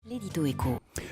L'édito écho.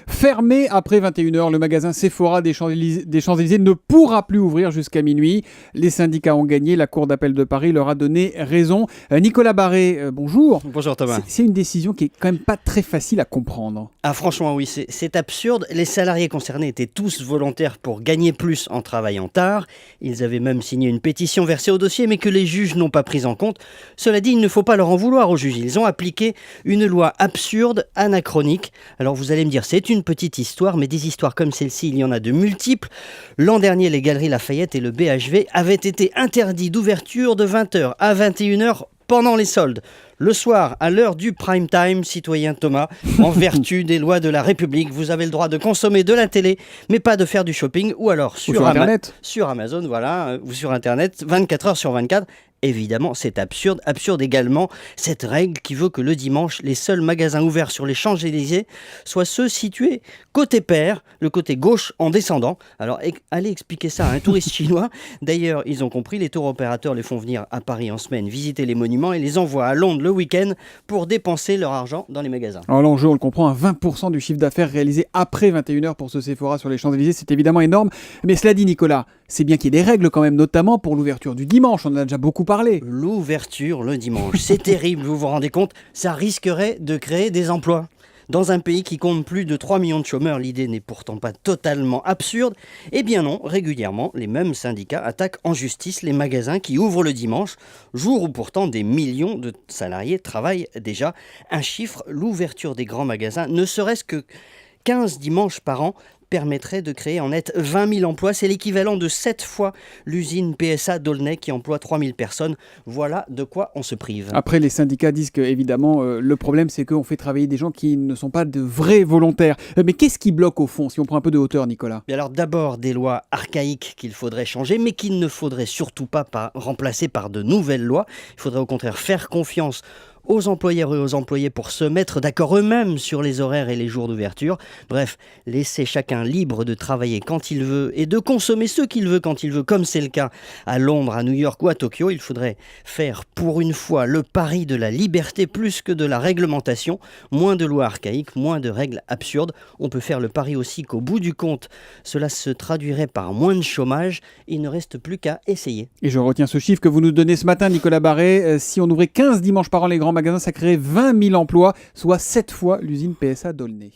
Fermé après 21h, le magasin Sephora des Champs-Élysées ne pourra plus ouvrir jusqu'à minuit. Les syndicats ont gagné, la Cour d'appel de Paris leur a donné raison. Nicolas Barré, bonjour. Bonjour Thomas. C'est une décision qui est quand même pas très facile à comprendre. Ah franchement oui, c'est absurde. Les salariés concernés étaient tous volontaires pour gagner plus en travaillant tard. Ils avaient même signé une pétition versée au dossier mais que les juges n'ont pas prise en compte. Cela dit, il ne faut pas leur en vouloir aux juges. Ils ont appliqué une loi absurde, anachronique. Alors vous allez me dire, c'est une petite histoire, mais des histoires comme celle-ci, il y en a de multiples. L'an dernier, les Galeries Lafayette et le BHV avaient été interdits d'ouverture de 20h à 21h pendant les soldes. Le soir, à l'heure du prime time, citoyen Thomas, en vertu des lois de la République, vous avez le droit de consommer de la télé, mais pas de faire du shopping, ou alors sur Internet. Sur Amazon, voilà, ou sur Internet, 24 heures sur 24. Évidemment, c'est absurde. Absurde également cette règle qui veut que le dimanche, les seuls magasins ouverts sur les Champs-Élysées soient ceux situés côté pair, le côté gauche en descendant. Alors, allez expliquer ça à un touriste chinois. D'ailleurs, ils ont compris, les tours opérateurs les font venir à Paris en semaine visiter les monuments et les envoient à Londres le week-end pour dépenser leur argent dans les magasins. Alors l'enjeu, on le comprend, à 20% du chiffre d'affaires réalisé après 21h pour ce Sephora sur les Champs-Élysées, c'est évidemment énorme. Mais cela dit, Nicolas, c'est bien qu'il y ait des règles quand même, notamment pour l'ouverture du dimanche. On en a déjà beaucoup parlé. L'ouverture le dimanche, c'est terrible, vous vous rendez compte? Ça risquerait de créer des emplois. Dans un pays qui compte plus de 3 millions de chômeurs, l'idée n'est pourtant pas totalement absurde. Eh bien non, régulièrement, les mêmes syndicats attaquent en justice les magasins qui ouvrent le dimanche, jour où pourtant des millions de salariés travaillent déjà. Un chiffre, l'ouverture des grands magasins, ne serait-ce que 15 dimanches par an, permettrait de créer en net 20 000 emplois. C'est l'équivalent de 7 fois l'usine PSA d'Aulnay qui emploie 3 000 personnes. Voilà de quoi on se prive. Après, les syndicats disent que, évidemment, le problème, c'est qu'on fait travailler des gens qui ne sont pas de vrais volontaires. Mais qu'est-ce qui bloque au fond, si on prend un peu de hauteur, Nicolas? Et alors d'abord, des lois archaïques qu'il faudrait changer, mais qu'il ne faudrait surtout pas remplacer par de nouvelles lois. Il faudrait au contraire faire confiance aux employeurs et aux employés pour se mettre d'accord eux-mêmes sur les horaires et les jours d'ouverture. Bref, laisser chacun libre de travailler quand il veut et de consommer ce qu'il veut quand il veut, comme c'est le cas à Londres, à New York ou à Tokyo. Il faudrait faire pour une fois le pari de la liberté plus que de la réglementation. Moins de lois archaïques, moins de règles absurdes. On peut faire le pari aussi qu'au bout du compte, cela se traduirait par moins de chômage. Il ne reste plus qu'à essayer. Et je retiens ce chiffre que vous nous donnez ce matin, Nicolas Barré. Si on ouvrait 15 dimanches par an les grands magasins, ça créerait 20 000 emplois, soit 7 fois l'usine PSA d'Aulnay.